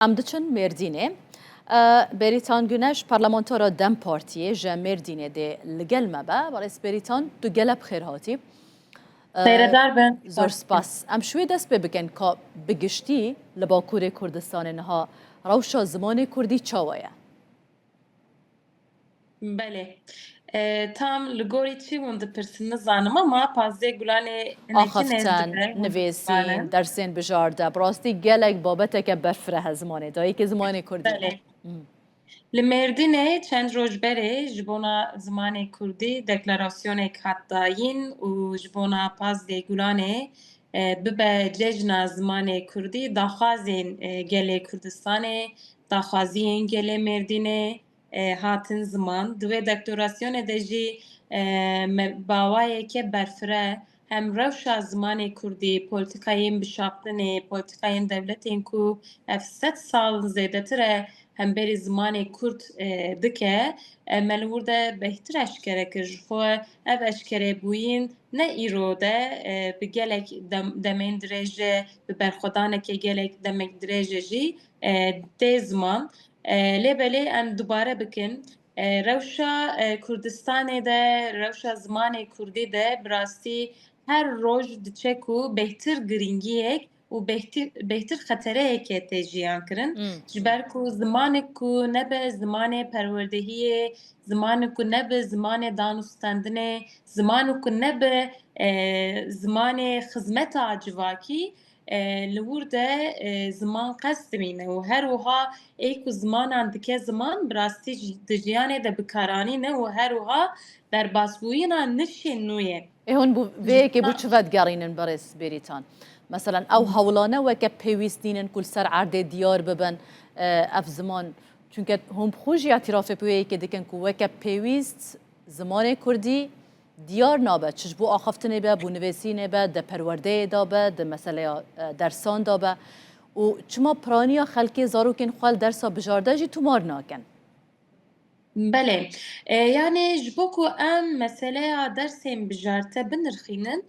ام دچن مردینه بریتان گونش پارلمانتارا دم پارتیه جا مردینه ده لگل مبا برای بریتان دو گلب خیر هاتی Seyredar ben. زور سپاس ام شوی دست بگن که بگشتی لباکور کردستان نها روشا زمان کردی چاویه Bele. Tam ligorî çi hûn dipirsin nizanim ama pazê gulanê hinekî nêz آخفتن dibe hûn نویسین dizanin. درسین بجارده براستی گلک بابته که برفره زمانه دایی که زمان کردی Belê. Li Mêrdînê çend roj berê ji bona zimanê Kurdî deklarasyonek hat dayîn û ji bona pazê gulanê bibe cejna zimanê Kurdî daxwazên gelê Kurdistanê, daxwaziyên gelê Mêrdînê hatin ziman. Di vê deklarasyonê de jî bawayeke berfire hem rewşa zimanê Kurdî, polîtikayên bişaptinê, polîtikayên devletên ku ev 100 sal zêdetir e hemberî zimanê Kurd dike, me li wir de bêhtir eşkere kir ji xwe ev eşkerebûyîn ne îro de bi gelek demên dirêj re bi berxwedanekê gelek demek dirêj re jî tê ziman. Lêbelê em dubare bikin rewşa Kurdistanê de rewşa zimanê Kurdî de bi rastî her roj diçe ku bêhtir giringiyek û bêhtir xetereyekê tê jiyan kirin. Ji ber ku zimanê ku nebe zimanê perwerdehiyê, zimanê ku nebe zimanê danûstandinê, zimanê ku nebe zimanê xizmeta civakî li wir de ziman qes dimîne û her wiha ê ku zimanan dike ziman bi rastî di jiyanê de bikaranîne û her wiha derbasbûyîna nişên nû ye. هون بو ویک بو چواد گرینن برس بریتان مثلا او هولانه وک پیوستینن کل سر عرض دیار ببن اف زمان چونکه هم خوش اعتراف بوی که دکن کو وک پیوست زمان کردی دیار نابه چش بو آخفتنه به بو نویسینه به د پرورده دابه د مثلا درسان دابه و چما پرانیا خلکی زاروکن خال درسا بجارده جی تومار ناکن بله yani ji bo ku em meseleya dersên bijarte binirxînin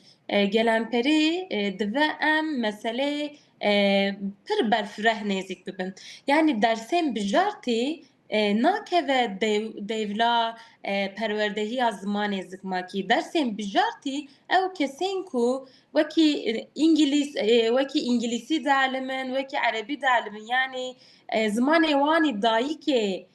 gelemperî dive em meseleyê pir berfireh nêzik bibin. Yani dersên bijartî nakeve dêvla perwerdehiya zimanê zikmakî. Dersên bijartî ew kesên ku wekî îngilîsî dialimin, wekî erebî dialimin yani zimanê wanî dayîkê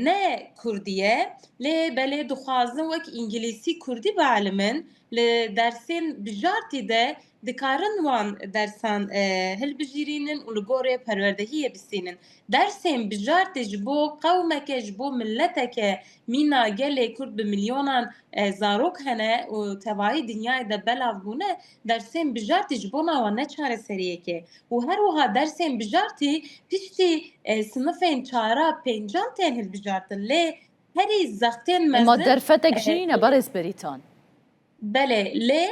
ne Kurdiye lê belê dixwazin wek îngilîsî Kurdî bialimin li dersên bijartî de dikarin wan dersan hilbijîrînin û li gorî perwerdehiyê bistînin. Dersên bijartî ji bo qewmeke ji bo milleteke mîna gelê Kurd bi milyonan zarok hene û tevahî dinyayê de belav bûne dersên bijartî ji bona wan ne çareseriyek e û her wiha dersên bijartî piştî sinifên çara pêncan tên hilbijartin lê herî zextên اما mezin درفتک جنینه برس بریتان belê lê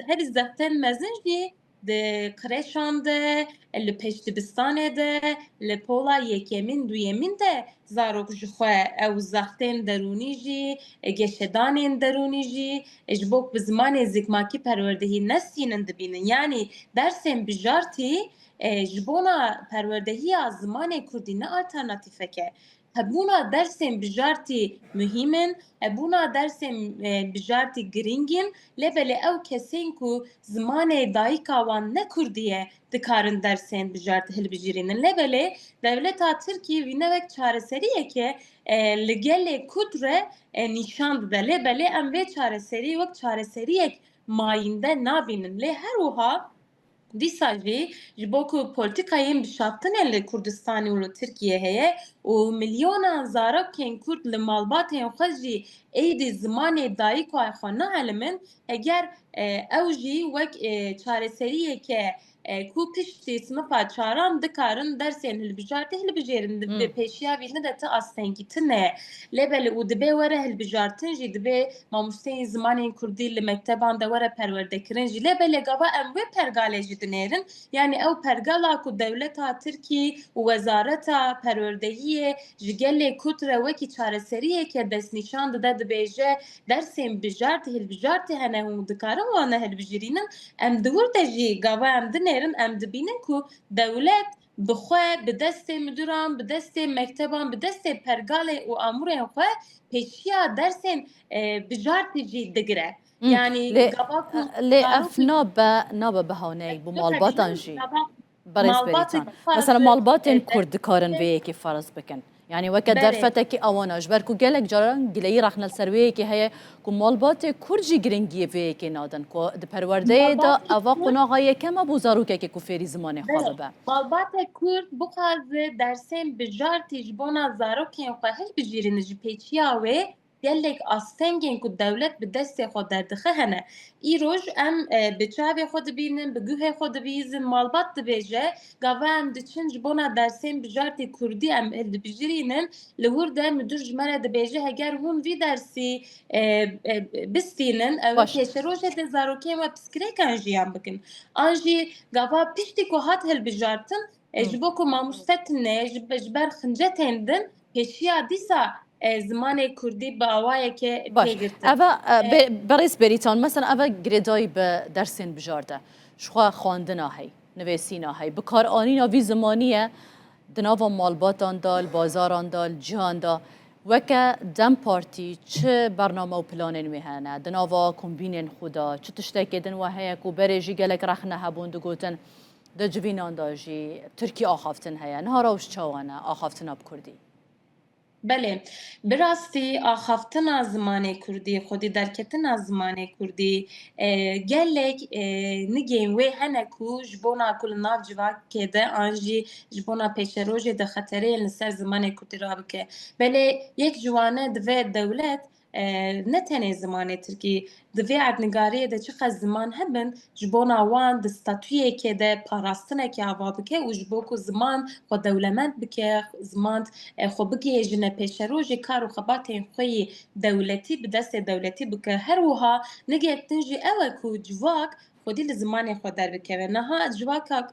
herî zextên mezin jî di qirêşan de li pêşdibistanê de li pola yekemîn duyemîn de zarok ji xwe ew zextên derûnî jî geşedanên derûnî jî ji bo bi zimanê zikmakî perwerdehî nestînin dibînin yani dersên bijartî ji bona perwerdehiya zimanê Kurdî ne alternatîfek e hebûna dersên bijartî muhîm in hebûna dersên bijartî giring in lê belê ew kesên ku zimanê dayîka wan ne Kurdî ye dikarin dersên bijartî hilbijîrînin lê belê devleta Tirkiyê vî ne wek çareseriyek e li gelê Kurd re nîşan dide lê belê em vê çareserî wek çareseriyek mayînde nabînin lê her wiha dîsa jî ji bo ku polîtikayên bişaptinê li Kurdistanê û li Tirkiye heye û milyonan zarokên Kurd li malbatên xwe jî êdî zimanê dayîka xwe neelimin eger ew jî wek çareseriyeke ku piştî sinifa çaran dikarin dersên hilbijartî hilbijêrin bi pêşiya vî de ti astengîtin e lê belê û dibe were hilbijartin jî dibe mamosteyên zimanên Kurdî li mekteban de were perwerdekirin jî lê belê gava em wê pergalê jî dinêrin yani ew pergala ku devleta Tirkî û wezareta perwerdehiyê ji gelê Kurd re wekî çareseriyeke destnîşan dide dibêje dersên bijartî hilbijartî hene hûn dikarin wan ne hilbijîrînin em di wir de jî gava em dinêrin em dibînin ku dewlet بخواه به دست مدیران، به دست مکتبان، به دست پرگال و امور خواه پیشیا درسین بجارتی جی دگره. مم. يعني لي قباكو لي اف زاروكو نابا بهونيك بمالباتان بخدينا جي قباك بريس مالباتي بريتان بخواز مثلا مالباتن كرد كارن درسين ويكي فرض بكن يعني وكا بله درفتك اواناش بركو جالك جاران جلي رخنا السرويكي هي كو مالبات كرجي جرينجي ويكي نادن كو دپرورده دا مالباتي اوا كورد قناغايه كما بوزاروكي كو فيري زمان بله خوابه مالبات كورد بخواز درسين بجارتي جبونا زاروكين خواه هش بجيرين جي پیچیاوه گلک آستنگین که دولت به دست خود دردخه هنه ای روش ام به چاوی خود بینن به گوه خود بیزن مالبات دبیجه گاوه ام دچنج بونا درسین بجارتی کردی ام ال بجرینن لور ده مدور جمره دبیجه هگر هون وی درسی بستینن او باش پیش روش ده زاروکی ما پسکره کنجیان بکن آنجی گاوا پشتی که هات هل بجارتن جبو که ماموستتنه جبر خنجتندن پیشیا دیسا زمان کردی با آوائه که باش پیگرتن اوا بريس بريتان مثلا اوا جريداي بدرسين بجارده شخوا خواندنا هي نویسینا هی بکار آنینا وی زمانیه دناوا مالباتان دال بازاران دال جهان دا وکا دم پارتی چه برنامه و پلانین میهنه دناوا کمبینین خودا چه تشتاکی دن و هیا کو برجی گلک رخنه هبون دو گوتن دا جوینان دا جی ترکی آخافتن هیا نهاروش چاوانه آخافتن اب کردی بله براستی آخافتن زمان کردی خودی درکتن زمان کردی گلک نگین وی هنکو جبونا کل ناف جوا که ده آنجی جبونا پیش روژه ده خطره لسر زمان کردی را بکه بله یک جوانه دوه دولت نه تنه زمان ترکی دوی عدنگاری ده چقدر زمان هبن جبونا وان ده ستاتویه که ده پاراستنه که آوا بکه و جبو که زمان خود دولمند بکه زمان خو بگی جنه پیش روژ کار و خباتین خوی دولتی به دست دولتی بکه هر وها نگه تنجی اوه کو جواک خودی لزمان خود در بکه نها جواکا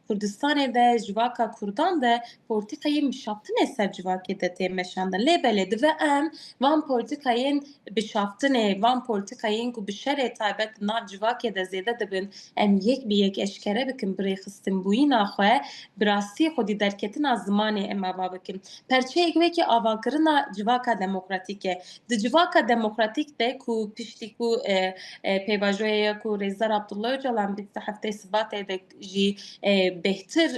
کردستان ده جواکا کردان ده پورتیکای مشافتن سر جواکی ده تیمشاندن لیبله دوه ام وان پورتیکاین بشافتنه وان پورتیکاین کو بشره تایبت ناف جواکی ده زیده دبن ام یک بی یک اشکره بکن بری خستن بوین آخواه براستی خودی درکتن از زمان اما بابکن پرچه اگوه که آواکرنا جواکا دموکراتیکه ده جواکا دموکراتیک ده کو پشتی کو پیواجوه کو ریزار عبدالله جلال بیت هفته سبات ده جی بهتر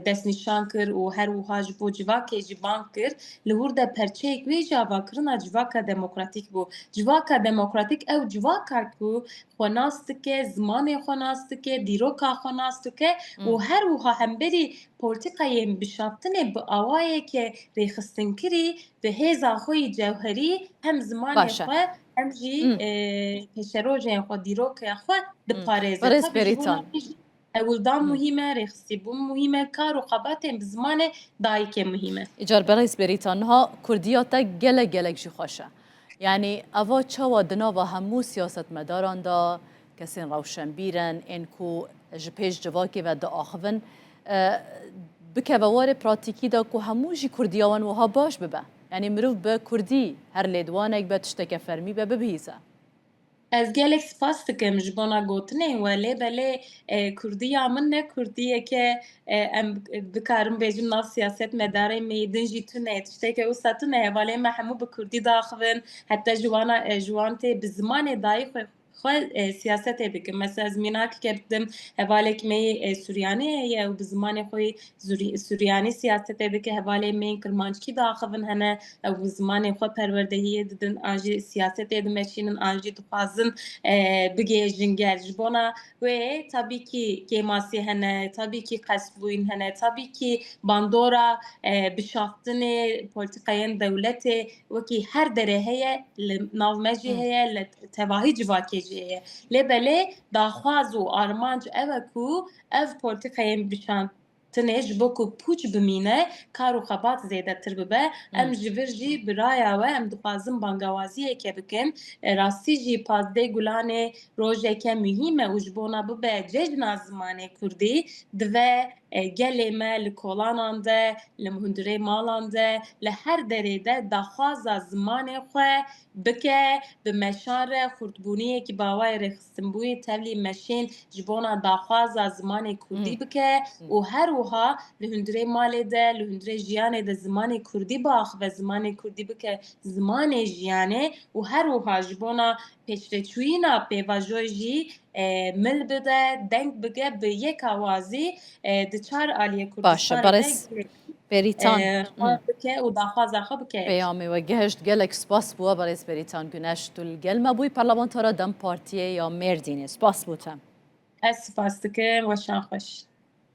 دست نشان کر و هر وها جبو جواکه جبان کر لور ده پرچه اگوه جا آواکرنا جواکا دموکراتیک بو جواکا دموکراتیک او جواکا کو خوناست که زمان خوناست که دیروکا خوناست که و هر وها هم بری پولتیکای بشافتنه به آوایی که ریخستن کری به هیزا خوی جوهری هم زمان باشه خواه هم جی پشروجه خود دیروک خواه دپاريزه بريس طبي جبونا بريتان ولدان مهمه رخصي بوم مهمه كار وقبات بزمان دايكه مهمه ایجار برای بریتان ها کردیاتا گله گله جی خوشه یعنی اوا چوا دنا و همو سیاست مداران دا کسین روشن بیرن این کو جپیش جواکی و دا آخون بکه ووار پراتیکی دا کو همو جی کردیاوان و ها باش ببه یعنی مروف به کردی هر لیدوانک به تشتک فرمی به ببیزه از gelek spas dikim ji bona gotinê we lê belê Kurdiya min ne Kurdiye ke em bikarim bêjim nav siyaset medarê me din jî tune tiştekî wisa tune hevalê me hemû bi Kurdî daxivin heta ji wan tê bi zimanê dayî xwe siyasetê bikin mesela ez mînakeke bidim hevalek me Suryanî heye û bi zimanê xwe Suryanî siyasetê bike hevalê me Kirmanckî daxivin hene ew bi zimanê xwe perwerdehiyê didin an jî siyasetê dimeşînin an jî dixwazin bigêjin gel ji bona wê tabii ki kêmasî hene tabii ki qesbûyîn hene tabii ki bandora bişaftinê polîtikayên dewletê wekî her derê heye li navmejî heye li tevahî civakê jî heye lê belê daxwaz û armanc ew e ku ev polîtikayên bişand tenê ji bo ku pûç bimîne kar û xebat zêdetir bibe em ji vir jî bi raya we em dixwazin bangewaziyeke bikin rastî jî Pazdê Gulanê rojeke muhîm e û ji bona bibe cejna zimanê Kurdî divê gelê me li kolanan de li hundirê malan de li her derê de daxwaza zimanê xwe bike bi meşan re xurtbûniyekî bawayê rêxistinbûyê tevlî meşên ji bona daxwaza zimanê Kurdî bike û her wiha li hundirê malê de li hundirê jiyanê de zimanê Kurdî biaxive zimanê Kurdî bike zimanê jiyanê û her wiha ji bona pêşveçûyîna pêvajoyê jî mil bide deng bike bi yek awazî di çar aliyê باشە Kurdistanê بەڕێز de بێریتان bike û daxwaza xwe bike. پەیامی وە گەهشت gelek spas بووە بەڕێز بێریتان گونەشت و gelme bûî parlamentara dem partiyê ya Mêrdînê spas bû te. Ez spas dikim weşan xweş.